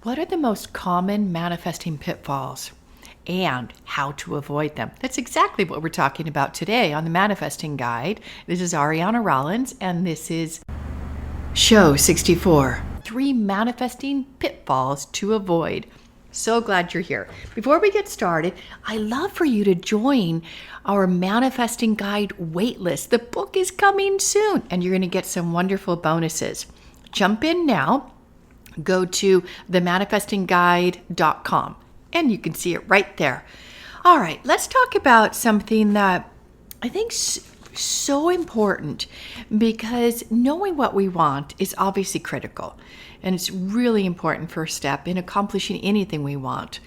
What are the most common manifesting pitfalls and how to avoid them? That's exactly what we're talking about today on the Manifesting Guide. This is Ariana Rollins, and this is Show 64. 3 manifesting pitfalls to avoid. So glad you're here. Before we get started, I'd love for you to join our Manifesting Guide waitlist. The book is coming soon, and you're going to get some wonderful bonuses. Jump in now. Go to themanifestingguide.com and you can see it right there. All right, let's talk about something that I think is so important, because knowing what we want is obviously critical, and it's really important first step in accomplishing anything we want.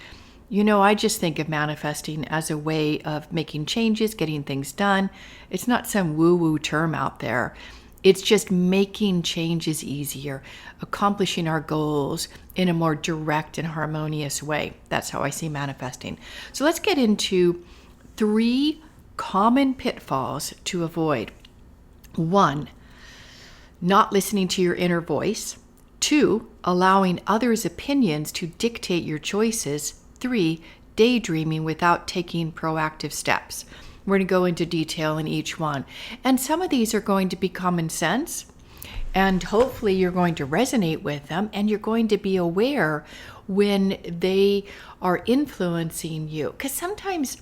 You know, I just think of manifesting as a way of making changes, getting things done. It's not some woo-woo term out there. It's just making changes easier, accomplishing our goals in a more direct and harmonious way. That's how I see manifesting. So let's get into 3 common pitfalls to avoid. 1, not listening to your inner voice. 2, allowing others' opinions to dictate your choices. 3, daydreaming without taking proactive steps. We're going to go into detail in each one. And some of these are going to be common sense, and hopefully you're going to resonate with them, and you're going to be aware when they are influencing you. Because sometimes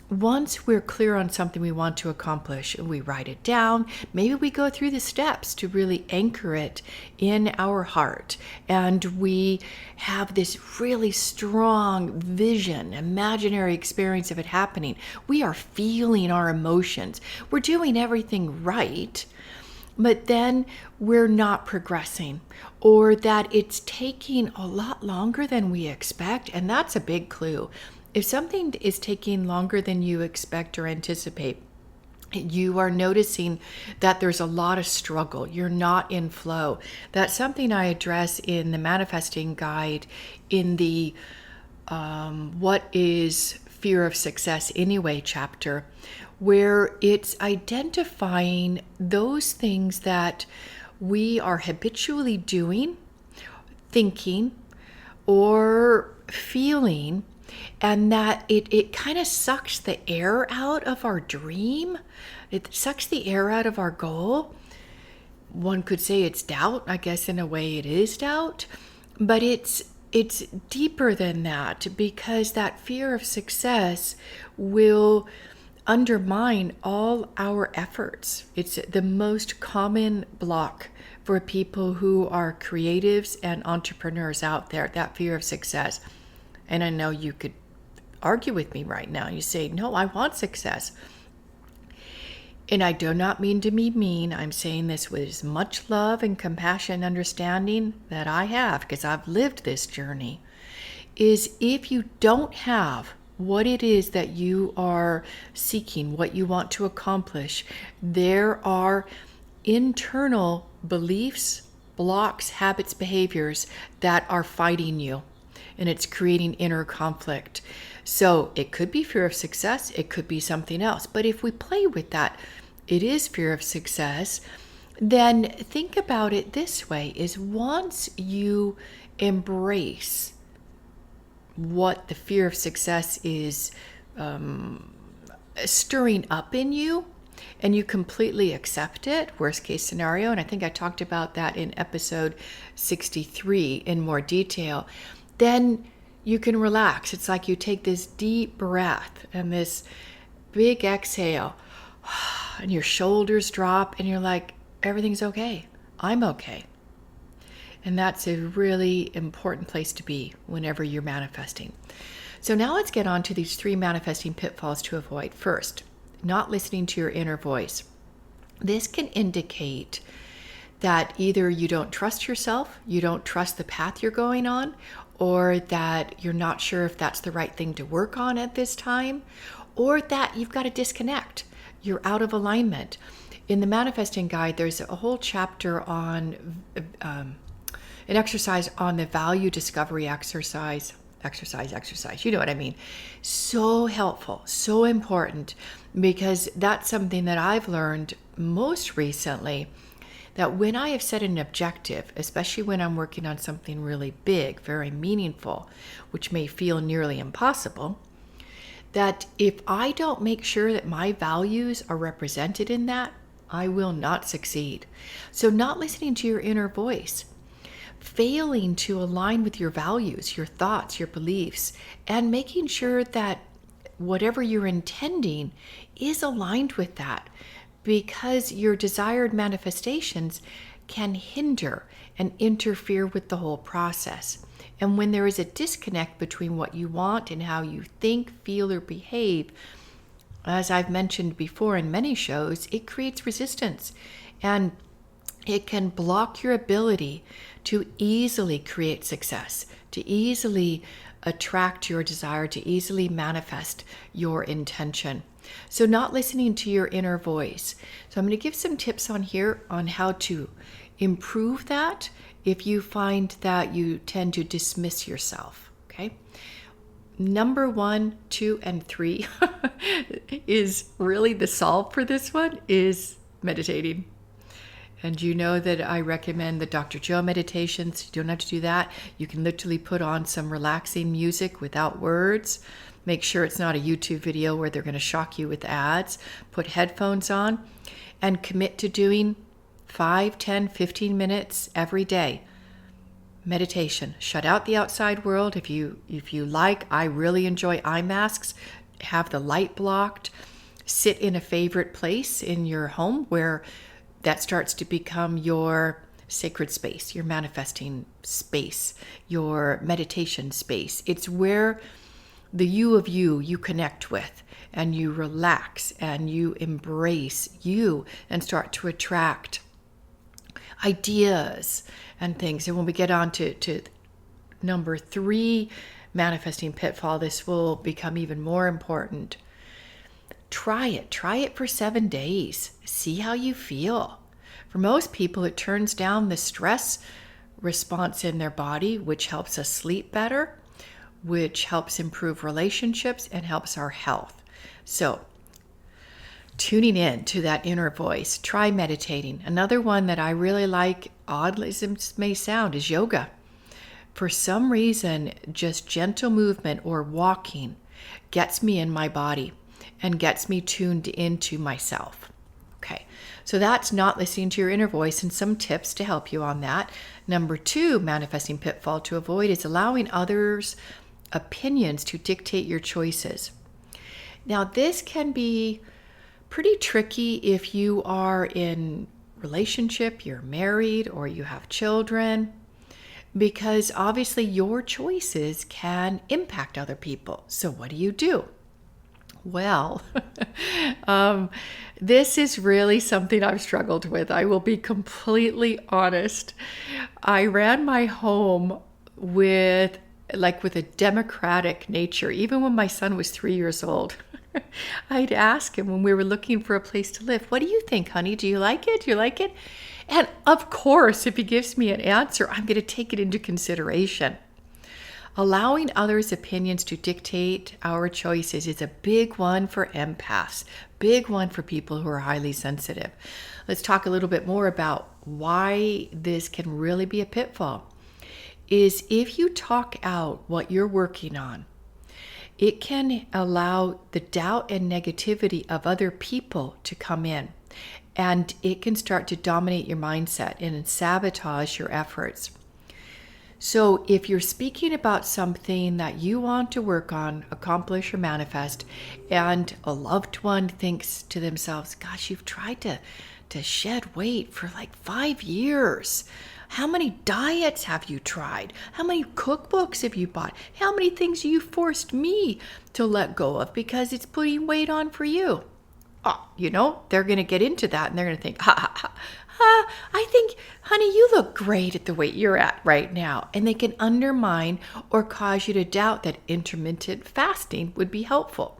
once we're clear on something we want to accomplish, we write it down. Maybe we go through the steps to really anchor it in our heart. And we have this really strong vision, imaginary experience of it happening. We are feeling our emotions. We're doing everything right, but then we're not progressing, or that it's taking a lot longer than we expect. And that's a big clue. If something is taking longer than you expect or anticipate, you are noticing that there's a lot of struggle. You're not in flow. That's something I address in the Manifesting Guide in the What is Fear of Success Anyway chapter, where it's identifying those things that we are habitually doing, thinking, or feeling, and that it kind of sucks the air out of our dream. It sucks the air out of our goal. One could say it's doubt. I guess in a way it is doubt, but it's deeper than that, because that fear of success will undermine all our efforts. It's the most common block for people who are creatives and entrepreneurs out there, that fear of success. And I know you could argue with me right now. You say, no, I want success. And I do not mean to be mean. I'm saying this with as much love and compassion and understanding that I have, because I've lived this journey, is if you don't have what it is that you are seeking, what you want to accomplish, there are internal beliefs, blocks, habits, behaviors that are fighting you. And it's creating inner conflict. So it could be fear of success. It could be something else. But if we play with that, it is fear of success. Then think about it this way, is once you embrace what the fear of success is stirring up in you, and you completely accept it, worst case scenario, and I think I talked about that in episode 63 in more detail, then you can relax. It's like you take this deep breath and this big exhale, and your shoulders drop, and you're like, everything's okay. I'm okay. And that's a really important place to be whenever you're manifesting. So now let's get on to these 3 manifesting pitfalls to avoid. First, not listening to your inner voice. This can indicate that either you don't trust yourself, you don't trust the path you're going on, or that you're not sure if that's the right thing to work on at this time, or that you've got to disconnect. You're out of alignment. In the Manifesting Guide, there's a whole chapter on an exercise on the value discovery exercise. You know what I mean? So helpful, so important, because that's something that I've learned most recently, that when I have set an objective, especially when I'm working on something really big, very meaningful, which may feel nearly impossible, that if I don't make sure that my values are represented in that, I will not succeed. So not listening to your inner voice, failing to align with your values, your thoughts, your beliefs, and making sure that whatever you're intending is aligned with that, because your desired manifestations can hinder and interfere with the whole process. And when there is a disconnect between what you want and how you think, feel, or behave, as I've mentioned before in many shows, it creates resistance, and it can block your ability to easily create success, to easily attract your desire, to easily manifest your intention. So not listening to your inner voice. So I'm going to give some tips on here on how to improve that if you find that you tend to dismiss yourself, okay? Number 1, 2, and 3 is really the solve for this one is meditating. And you know that I recommend the Dr. Joe meditations. You don't have to do that. You can literally put on some relaxing music without words. Make sure it's not a YouTube video where they're going to shock you with ads. Put headphones on and commit to doing 5, 10, 15 minutes every day. Meditation. Shut out the outside world. If you like, I really enjoy eye masks. Have the light blocked. Sit in a favorite place in your home where that starts to become your sacred space, your manifesting space, your meditation space. It's where the you of you connect with, and you relax and you embrace you and start to attract ideas and things. And when we get on to number 3, manifesting pitfall, this will become even more important. Try it for 7 days. See how you feel. For most people, it turns down the stress response in their body, which helps us sleep better, which helps improve relationships and helps our health. So tuning in to that inner voice, try meditating. Another one that I really like, oddly as it may sound, is yoga. For some reason, just gentle movement or walking gets me in my body and gets me tuned into myself. Okay, so that's not listening to your inner voice, and some tips to help you on that. Number 2, manifesting pitfall to avoid is allowing others' opinions to dictate your choices. Now, this can be pretty tricky if you are in relationship, you're married, or you have children, because obviously your choices can impact other people. So what do? Well, this is really something I've struggled with. I will be completely honest. I ran my home with a democratic nature. Even when my son was 3 years old, I'd ask him when we were looking for a place to live, "What do you think, honey? Do you like it? Do you like it?" And of course, if he gives me an answer, I'm going to take it into consideration. Allowing others' opinions to dictate our choices is a big one for empaths, big one for people who are highly sensitive. Let's talk a little bit more about why this can really be a pitfall. Is if you talk out what you're working on, it can allow the doubt and negativity of other people to come in, and it can start to dominate your mindset and sabotage your efforts. So if you're speaking about something that you want to work on, accomplish, or manifest, and a loved one thinks to themselves, "Gosh, you've tried to shed weight for like 5 years. How many diets have you tried? How many cookbooks have you bought? How many things have you forced me to let go of because it's putting weight on for you?" They're going to get into that, and they're going to think, I think, honey, you look great at the weight you're at right now. And they can undermine or cause you to doubt that intermittent fasting would be helpful.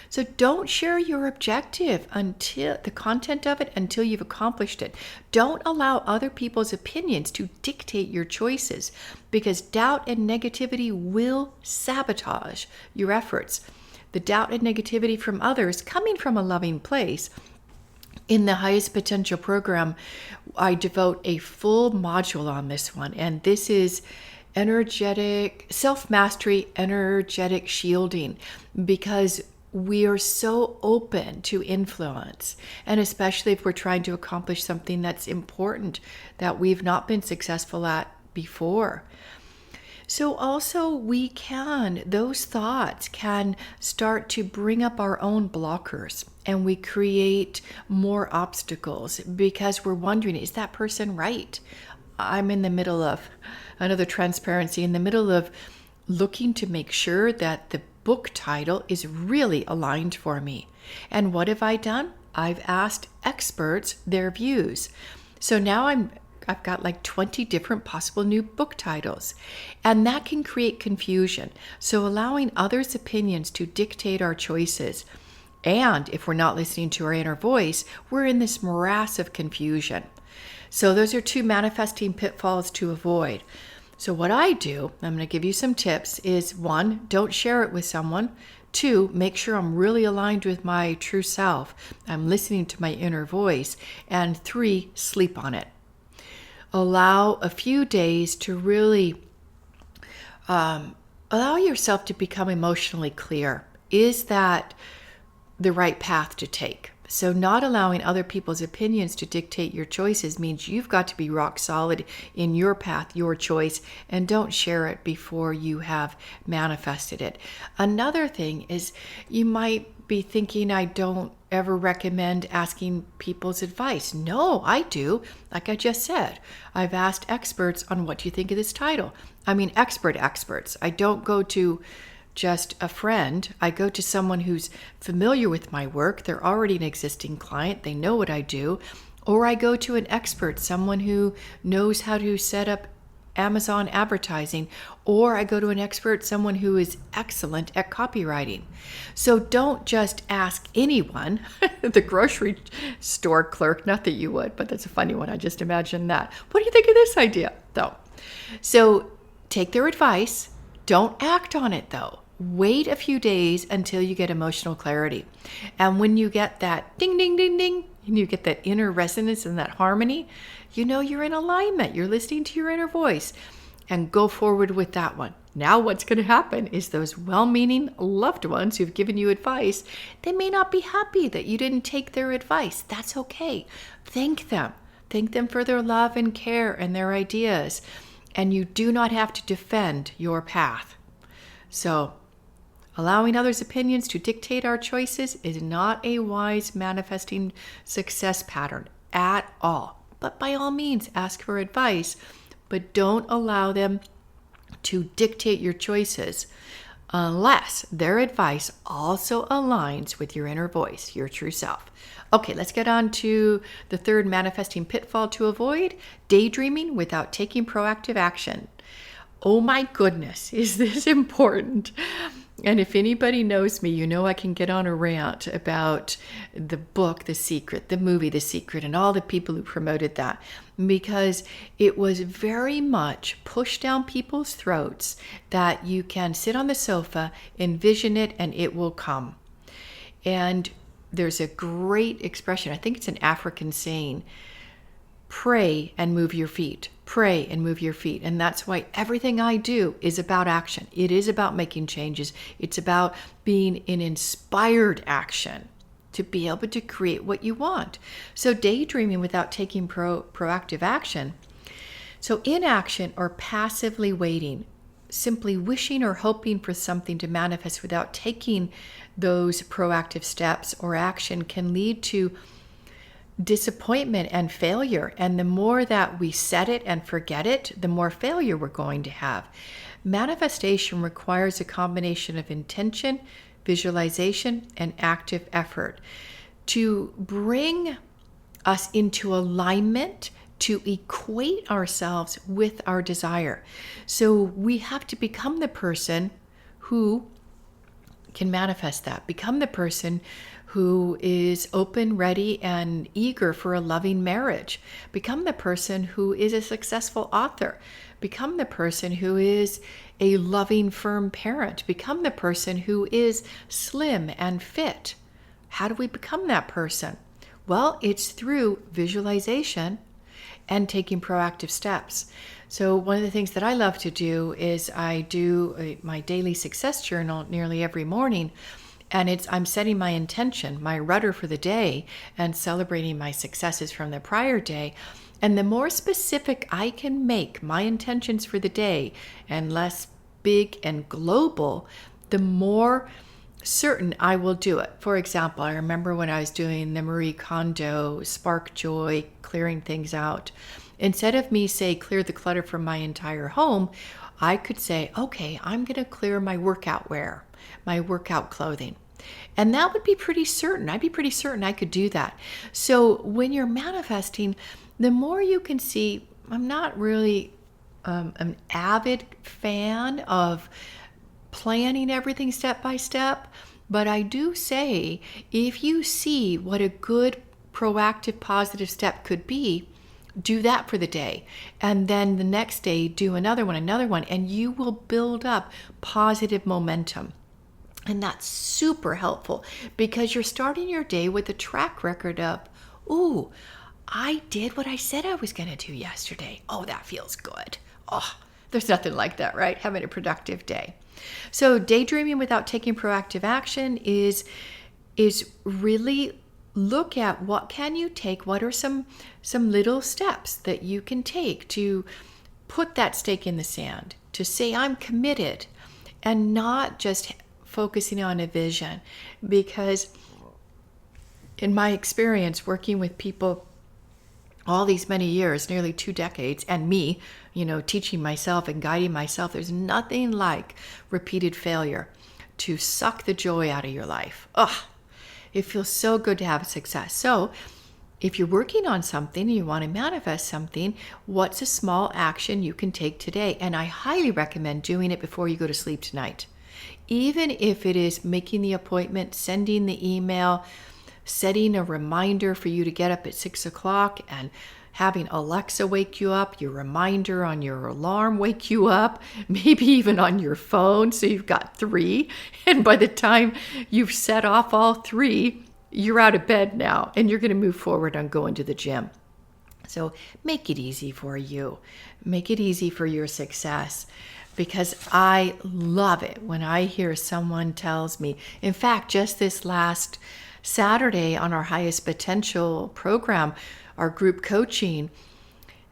So don't share your objective until the content of it until you've accomplished it. Don't allow other people's opinions to dictate your choices, because doubt and negativity will sabotage your efforts. The doubt and negativity from others coming from a loving place In the highest potential program, I devote a full module on this one, and this is energetic self-mastery, energetic shielding, because we are so open to influence, and especially if we're trying to accomplish something that's important that we've not been successful at before. So also those thoughts can start to bring up our own blockers, and we create more obstacles because we're wondering, is that person right? I'm in the middle of another transparency, in the middle of looking to make sure that the book title is really aligned for me. And what have I done? I've asked experts their views. So now I've got like 20 different possible new book titles, and that can create confusion. So allowing others' opinions to dictate our choices, and if we're not listening to our inner voice, we're in this morass of confusion. So those are two manifesting pitfalls to avoid. So what I do, I'm going to give you some tips, is 1, don't share it with someone. 2, make sure I'm really aligned with my true self. I'm listening to my inner voice. And 3, sleep on it. Allow a few days to really allow yourself to become emotionally clear. Is that the right path to take? So not allowing other people's opinions to dictate your choices means you've got to be rock solid in your path, your choice, and don't share it before you have manifested it. Another thing is, you might be thinking, I don't ever recommend asking people's advice. No, I do. Like I just said, I've asked experts on what do you think of this title. I mean, experts. I don't go to just a friend. I go to someone who's familiar with my work. They're already an existing client. They know what I do. Or I go to an expert, someone who knows how to set up Amazon advertising. Or I go to an expert, someone who is excellent at copywriting. So don't just ask anyone, the grocery store clerk, not that you would, but that's a funny one. I just imagined that. What do you think of this idea? Though? So take their advice. Don't act on it though. Wait a few days until you get emotional clarity. And when you get that ding, ding, ding, ding, and you get that inner resonance and that harmony, you know you're in alignment. You're listening to your inner voice, and go forward with that one. Now what's going to happen is those well-meaning loved ones who've given you advice, they may not be happy that you didn't take their advice. That's okay. Thank them. Thank them for their love and care and their ideas. And you do not have to defend your path. So, allowing others' opinions to dictate our choices is not a wise manifesting success pattern at all. But by all means, ask for advice, but don't allow them to dictate your choices unless their advice also aligns with your inner voice, your true self. Okay, let's get on to the third manifesting pitfall to avoid: daydreaming without taking proactive action. Oh my goodness, is this important? And if anybody knows me, you know I can get on a rant about the book, The Secret, the movie, The Secret, and all the people who promoted that, because it was very much pushed down people's throats that you can sit on the sofa, envision it, and it will come. And there's a great expression, I think it's an African saying, pray and move your feet. Pray and move your feet. And that's why everything I do is about action. It is about making changes. It's about being in inspired action to be able to create what you want. So daydreaming without taking proactive action. So inaction or passively waiting, simply wishing or hoping for something to manifest without taking those proactive steps or action, can lead to disappointment and failure. And the more that we set it and forget it, the more failure we're going to have. Manifestation requires a combination of intention, visualization, and active effort to bring us into alignment, to equate ourselves with our desire. So we have to become the person who can manifest that. Become the person who is open, ready, and eager for a loving marriage. Become the person who is a successful author. Become the person who is a loving, firm parent. Become the person who is slim and fit. How do we become that person? Well, it's through visualization and taking proactive steps. So one of the things that I love to do is I do my daily success journal nearly every morning. And I'm setting my intention, my rudder for the day, and celebrating my successes from the prior day. And the more specific I can make my intentions for the day and less big and global, the more certain I will do it. For example, I remember when I was doing the Marie Kondo Spark Joy, clearing things out. Instead of me say clear the clutter from my entire home, I could say, okay, I'm going to clear my workout wear, my workout clothing. And that would be pretty certain. I'd be pretty certain I could do that. So when you're manifesting, the more you can see, I'm not really an avid fan of planning everything step by step, but I do say if you see what a good proactive positive step could be, do that for the day. And then the next day, do another one, and you will build up positive momentum. And that's super helpful because you're starting your day with a track record of, ooh, I did what I said I was going to do yesterday. Oh, that feels good. Oh, there's nothing like that, right? Having a productive day. So daydreaming without taking proactive action is really look at what can you take, what are some little steps that you can take to put that stake in the sand, to say I'm committed, and not just focusing on a vision. Because in my experience working with people all these many years, nearly 2 decades, and me, teaching myself and guiding myself, there's nothing like repeated failure to suck the joy out of your life. Ugh, it feels so good to have success. So if you're working on something and you want to manifest something, what's a small action you can take today? And I highly recommend doing it before you go to sleep tonight. Even if it is making the appointment, sending the email, setting a reminder for you to get up at 6 o'clock and having Alexa wake you up, your reminder on your alarm wake you up, maybe even on your phone. So you've got 3. And by the time you've set off all 3, you're out of bed now and you're going to move forward on going to the gym. So make it easy for you. Make it easy for your success. Because I love it when I hear someone tells me, in fact, just this last Saturday on our Highest Potential program, our group coaching,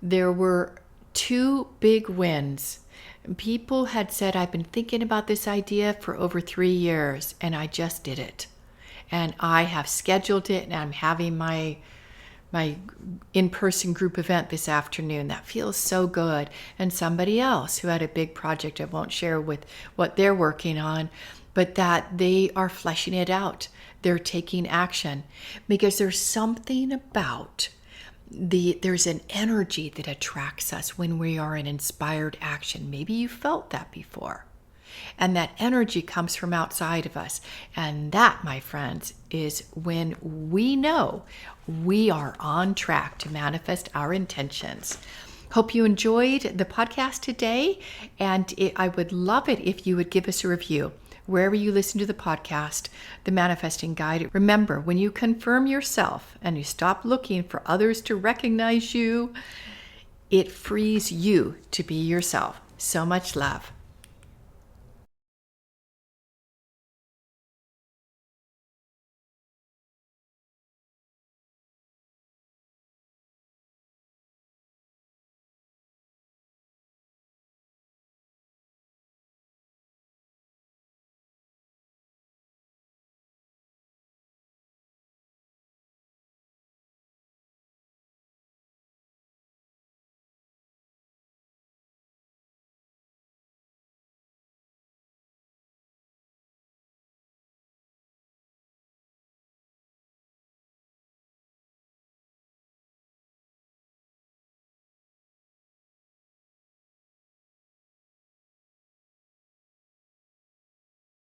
there were 2 big wins. People had said, I've been thinking about this idea for over 3 years and I just did it. And I have scheduled it and I'm having my in-person group event this afternoon. That feels so good. And somebody else who had a big project I won't share with what they're working on, but that they are fleshing it out. They're taking action because there's something about there's an energy that attracts us when we are in inspired action. Maybe you felt that before. And that energy comes from outside of us. And that, my friends, is when we know we are on track to manifest our intentions. Hope you enjoyed the podcast today. And I would love it if you would give us a review wherever you listen to the podcast, The Manifesting Guide. Remember, when you confirm yourself and you stop looking for others to recognize you, it frees you to be yourself. So much love.